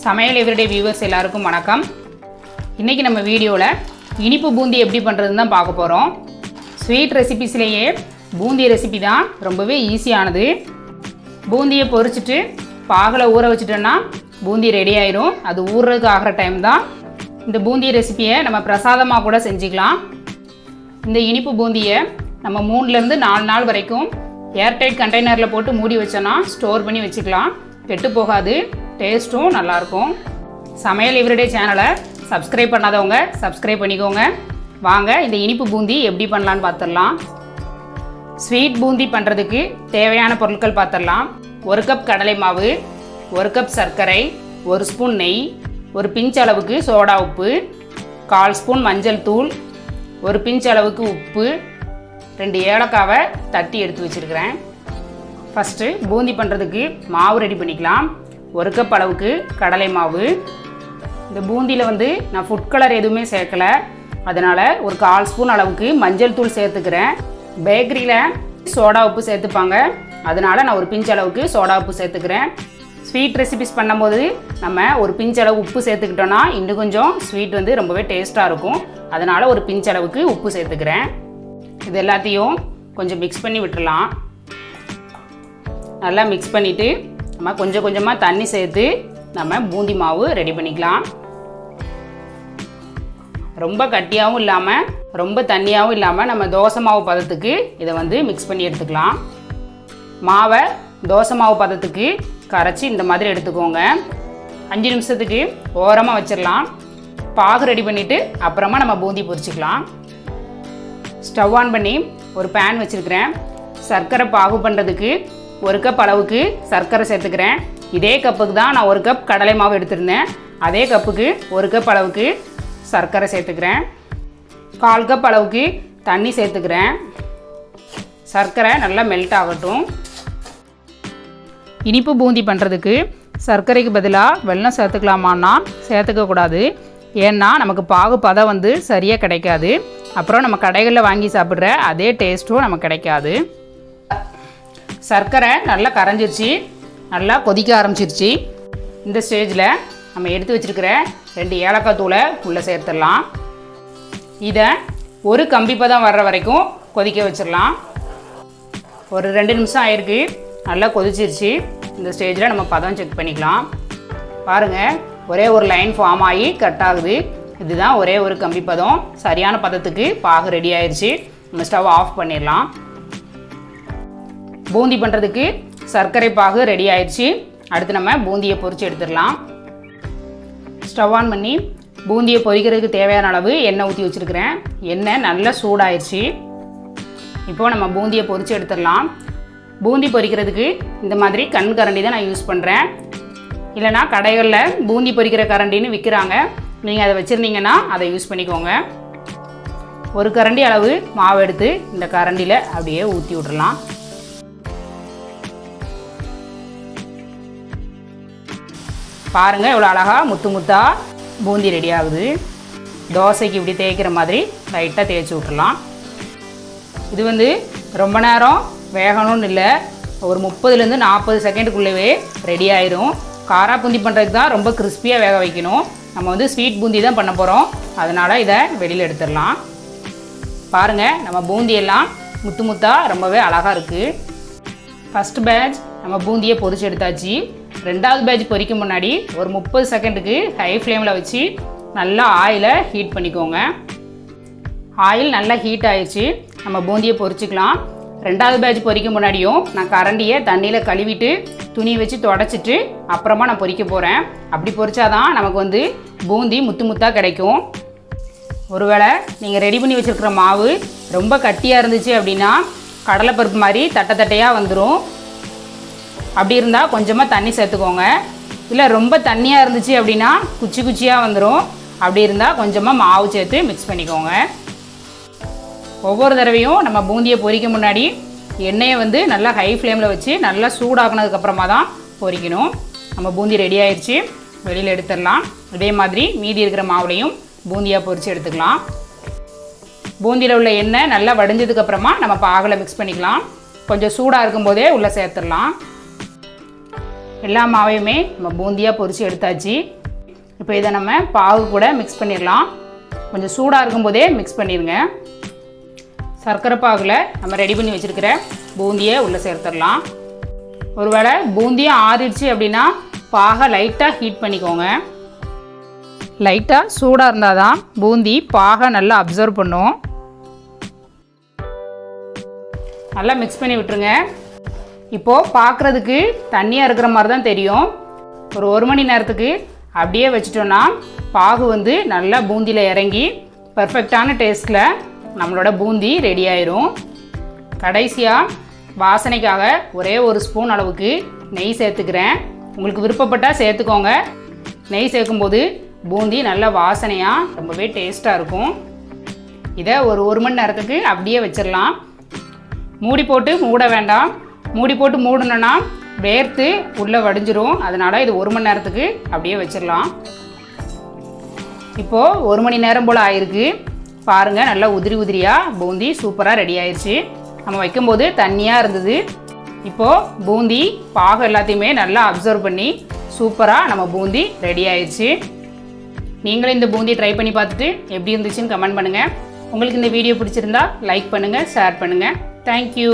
சமையல் everyday viewers எல்லாருக்கும் வணக்கம். இன்றைக்கி நம்ம வீடியோவில் இனிப்பு பூந்தி எப்படி பண்ணுறதுன்னு தான் பார்க்க போகிறோம். ஸ்வீட் ரெசிபிஸ்லேயே பூந்தி ரெசிபி தான் ரொம்பவே ஈஸியானது. பூந்தியை பொரிச்சிட்டு பாகில் ஊற வச்சுட்டோன்னா பூந்தி ரெடி ஆயிரும். அது ஊறுறதுக்கு ஆகிற டைம் தான் இந்த பூந்தி ரெசிபியை நம்ம பிரசாதமாக கூட செஞ்சுக்கலாம். இந்த இனிப்பு பூந்தியை நம்ம 3லேருந்து 4 நாள் வரைக்கும் ஏர்டைட் கண்டெய்னரில் போட்டு மூடி வச்சோன்னா ஸ்டோர் பண்ணி வச்சுக்கலாம். கெட்டு போகாது, டேஸ்ட்டும் நல்லாயிருக்கும். சமையல் எவ்ரிடே சேனலை சப்ஸ்கிரைப் பண்ணாதவங்க சப்ஸ்கிரைப் பண்ணிக்கோங்க. வாங்க இந்த இனிப்பு பூந்தி எப்படி பண்ணலான்னு பார்த்துடலாம். ஸ்வீட் பூந்தி பண்ணுறதுக்கு தேவையான பொருட்கள் பார்த்துடலாம். 1 கப் கடலை மாவு, 1 கப் சர்க்கரை, 1 ஸ்பூன் நெய், 1 பிஞ்ச் அளவுக்கு சோடா உப்பு, 1/4 ஸ்பூன் மஞ்சள் தூள், 1 பிஞ்ச் அளவுக்கு உப்பு, 2 ஏலக்காவை தட்டி எடுத்து வச்சுருக்கிறேன். ஃபஸ்ட்டு பூந்தி பண்ணுறதுக்கு மாவு ரெடி பண்ணிக்கலாம். 1 கப் அளவுக்கு கடலை மாவு. இந்த பூந்தியில் நான் ஃபுட் கலர் எதுவுமே சேர்க்கலை, அதனால் ஒரு 1/4 ஸ்பூன் அளவுக்கு மஞ்சள் தூள் சேர்த்துக்கிறேன். பேக்கரியில் சோடா உப்பு சேர்த்துப்பாங்க, அதனால் நான் ஒரு பிஞ்ச் அளவுக்கு சோடா உப்பு சேர்த்துக்கிறேன். ஸ்வீட் ரெசிபிஸ் பண்ணும்போது நம்ம ஒரு பிஞ்ச் அளவு உப்பு சேர்த்துக்கிட்டோன்னா இன்னும் கொஞ்சம் ஸ்வீட் ரொம்பவே டேஸ்ட்டாக இருக்கும். அதனால் ஒரு பிஞ்ச் அளவுக்கு உப்பு சேர்த்துக்கிறேன். இது எல்லாத்தையும் கொஞ்சம் மிக்ஸ் பண்ணி விட்டுடலாம். நல்லா மிக்ஸ் பண்ணிவிட்டு நம்ம கொஞ்சம் கொஞ்சமாக தண்ணி சேர்த்து நம்ம பூந்தி மாவு ரெடி பண்ணிக்கலாம். ரொம்ப கட்டியாகவும் இல்லாமல் ரொம்ப தண்ணியாகவும் இல்லாமல் நம்ம தோசை மாவு பதத்துக்கு இதை மிக்ஸ் பண்ணி எடுத்துக்கலாம். மாவை தோசை மாவு பதத்துக்கு கரைச்சி இந்த மாதிரி எடுத்துக்கோங்க. 5 நிமிஷத்துக்கு ஓரமாக வச்சிடலாம். பாகு ரெடி பண்ணிவிட்டு அப்புறமா நம்ம பூந்தி பொரிச்சிக்கலாம். ஸ்டவ் ஆன் பண்ணி ஒரு பேன் வச்சுருக்கிறேன். சர்க்கரை பாகு பண்ணுறதுக்கு 1 கப் அளவுக்கு சர்க்கரை சேர்த்துக்கிறேன். இதே கப்புக்கு தான் நான் 1 கப் கடலை மாவு எடுத்திருந்தேன். அதே கப்புக்கு 1 கப் அளவுக்கு சர்க்கரை சேர்த்துக்கிறேன். 1/4 கப் அளவுக்கு தண்ணி சேர்த்துக்கிறேன். சர்க்கரை நல்லா மெல்ட் ஆகட்டும். இனிப்பு பூந்தி பண்ணுறதுக்கு சர்க்கரைக்கு பதிலாக வெல்லம் சேர்த்துக்கலாமான்னா சேர்த்துக்கக்கூடாது. ஏன்னா நமக்கு பாகு பதம் சரியாக கிடைக்காது. அப்புறம் நம்ம கடைகளில் வாங்கி சாப்பிட்ற அதே டேஸ்ட்டும் நமக்கு கிடைக்காது. சர்க்கரை நல்லா கரைஞ்சிருச்சு, நல்லா கொதிக்க ஆரம்பிச்சிருச்சு. இந்த ஸ்டேஜில் நம்ம எடுத்து வச்சுருக்கிற 2 ஏலக்காய் தூளை உள்ளே சேர்த்துடலாம். இதை ஒரு கம்பி பதம் வர்ற வரைக்கும் கொதிக்க வச்சிடலாம். ஒரு 2 நிமிஷம் ஆயிருக்கு, நல்லா கொதிச்சிருச்சு. இந்த ஸ்டேஜில் நம்ம பதம் செக் பண்ணிக்கலாம். பாருங்கள், ஒரே ஒரு லைன் ஃபார்ம் ஆகி கட் ஆகுது. இதுதான் ஒரே ஒரு கம்பி பதம். சரியான பதத்துக்கு பாகு ரெடி ஆயிடுச்சு. நம்ம ஸ்டவ் ஆஃப் பண்ணிடலாம். பூந்தி பண்ணுறதுக்கு சர்க்கரை பாகு ரெடி ஆயிடுச்சு. அடுத்து நம்ம பூந்தியை பொரித்து எடுத்துடலாம். ஸ்டவ் ஆன் பண்ணி பூந்தியை பொரிக்கிறதுக்கு தேவையான அளவு எண்ணெய் ஊற்றி வச்சுருக்கிறேன். எண்ணெய் நல்லா சூடாயிடுச்சு. இப்போது நம்ம பூந்தியை பொரித்து எடுத்துடலாம். பூந்தி பொரிக்கிறதுக்கு இந்த மாதிரி கண் கரண்டி தான் நான் யூஸ் பண்ணுறேன். இல்லைனா கடைகளில் பூந்தி பொரிக்கிற கரண்டின்னு விற்கிறாங்க. நீங்கள் அதை வச்சுருந்தீங்கன்னா அதை யூஸ் பண்ணிக்கோங்க. ஒரு கரண்டி அளவு மாவு எடுத்து இந்த கரண்டியில் அப்படியே ஊற்றி விட்றலாம். பாருங்கள், இவ்வளோ அழகாக முத்து முத்தாக பூந்தி ரெடி ஆகுது. தோசைக்கு இப்படி தேய்க்கிற மாதிரி லைட்டாக தேய்ச்சி விட்றலாம். இது ரொம்ப நேரம் வேகணும்னு இல்லை, ஒரு 30லேருந்து 40 செகண்டுக்குள்ளவே ரெடி ஆயிரும். காரா பூந்தி பண்ணுறதுக்கு தான் ரொம்ப கிறிஸ்பியாக வேக வைக்கணும். நம்ம ஸ்வீட் பூந்தி தான் பண்ண போகிறோம், அதனால் இதை வெளியில் எடுத்துடலாம். பாருங்கள், நம்ம பூந்தியெல்லாம் முத்து முத்தாக ரொம்பவே அழகாக இருக்குது. ஃபஸ்ட் பேட்ச் நம்ம பூந்தியை பொரிச்சு எடுத்தாச்சு. 2வது பேட்ச் பொரிக்க முன்னாடி ஒரு 30 செகண்டுக்கு ஹை ஃப்ளேமில் வச்சு நல்லா ஆயிலை ஹீட் பண்ணிக்கோங்க. ஆயில் நல்லா ஹீட் ஆயிடுச்சு. நம்ம பூந்தியை பொரிச்சிக்கலாம். 2வது பேட்ச் பொரிக்க முன்னாடியும் நான் கரண்டியை தண்ணியில் கழுவிட்டு துணி வச்சு தொடச்சிட்டு அப்புறமா நான் பொரிக்க போகிறேன். அப்படி பொரிச்சாதான் நமக்கு பூந்தி முத்து முத்தாக கிடைக்கும். ஒருவேளை நீங்கள் ரெடி பண்ணி வச்சுருக்கிற மாவு ரொம்ப கட்டியாக இருந்துச்சு அப்படின்னா கடலைப்பருப்பு மாதிரி தட்டை தட்டையாக வந்துடும். அப்படி இருந்தால் கொஞ்சமாக தண்ணி சேர்த்துக்கோங்க. இல்லை ரொம்ப தண்ணியாக இருந்துச்சு அப்படின்னா குச்சி குச்சியாக வந்துடும். அப்படி இருந்தால் கொஞ்சமாக மாவு சேர்த்து மிக்ஸ் பண்ணிக்கோங்க. ஒவ்வொரு தடவையும் நம்ம பூந்தியை பொரிக்க முன்னாடி எண்ணெயை நல்லா ஹை ஃப்ளேமில் வச்சு நல்லா சூடாக்குனதுக்கப்புறமா தான் பொரிக்கணும். நம்ம பூந்தி ரெடி ஆயிடுச்சு, வெளியில் எடுத்துடலாம். இதே மாதிரி மீதி இருக்கிற மாவுலையும் பூந்தியாக பொரித்து எடுத்துக்கலாம். பூந்தியில் உள்ள எண்ணெய் நல்லா வடிஞ்சதுக்கப்புறமா நம்ம பாகில் மிக்ஸ் பண்ணிக்கலாம். கொஞ்சம் சூடாக இருக்கும்போதே உள்ளே சேர்த்துடலாம். எல்லா மாவையுமே நம்ம பூந்தியாக பொரித்து எடுத்தாச்சு. இப்போ இதை நம்ம பாகு கூட மிக்ஸ் பண்ணிடலாம். கொஞ்சம் சூடாக இருக்கும்போதே மிக்ஸ் பண்ணிடுங்க. சர்க்கரை பாகில் நம்ம ரெடி பண்ணி வச்சுருக்கிற பூந்தியை உள்ளே சேர்த்துடலாம். ஒருவேளை பூந்தியும் ஆறிடுச்சு அப்படின்னா பாகை லைட்டாக ஹீட் பண்ணிக்கோங்க. லைட்டாக சூடாக இருந்தால் தான் பூந்தி பாகை நல்லா அப்சர்வ் பண்ணும். நல்லா மிக்ஸ் பண்ணி விட்டுருங்க. இப்போது பார்க்குறதுக்கு தண்ணியாக இருக்கிற மாதிரி தான் தெரியும். ஒரு 1 மணி நேரத்துக்கு அப்படியே வச்சிட்டோன்னா பாகு வந்து நல்லா பூந்தியில் இறங்கி பர்ஃபெக்டான டேஸ்ட்டில் நம்மளோட பூந்தி ரெடி ஆயிரும். கடைசியாக வாசனைக்காக ஒரே 1 ஸ்பூன் அளவுக்கு நெய் சேர்த்துக்கிறேன். உங்களுக்கு விருப்பப்பட்டால் சேர்த்துக்கோங்க. நெய் சேர்க்கும்போது பூந்தி நல்ல வாசனையாக ரொம்பவே டேஸ்ட்டாக இருக்கும். இதை ஒரு 1 மணி நேரத்துக்கு அப்படியே வச்சிடலாம். மூடி போட்டு மூட வேண்டாம். மூடி போட்டு மூடணுன்னா வேர்த்து உள்ளே வடிஞ்சிரும். அதனால் இது 1 மணி நேரத்துக்கு அப்படியே வச்சிடலாம். இப்போது 1 மணி நேரம் போல் ஆயிருக்கு. பாருங்கள், நல்லா உதிரி உதிரியாக பூந்தி சூப்பராக ரெடி ஆயிடுச்சு. நம்ம வைக்கும்போது தண்ணியாக இருந்தது. இப்போது பூந்தி பாகு எல்லாத்தையுமே நல்லா அப்சர்வ் பண்ணி சூப்பராக நம்ம பூந்தி ரெடி ஆயிடுச்சு. நீங்களும் இந்த பூந்தி ட்ரை பண்ணி பார்த்துட்டு எப்படி இருந்துச்சுன்னு கமெண்ட் பண்ணுங்கள். உங்களுக்கு இந்த வீடியோ பிடிச்சிருந்தா லைக் பண்ணுங்கள், ஷேர் பண்ணுங்கள். தேங்க்யூ.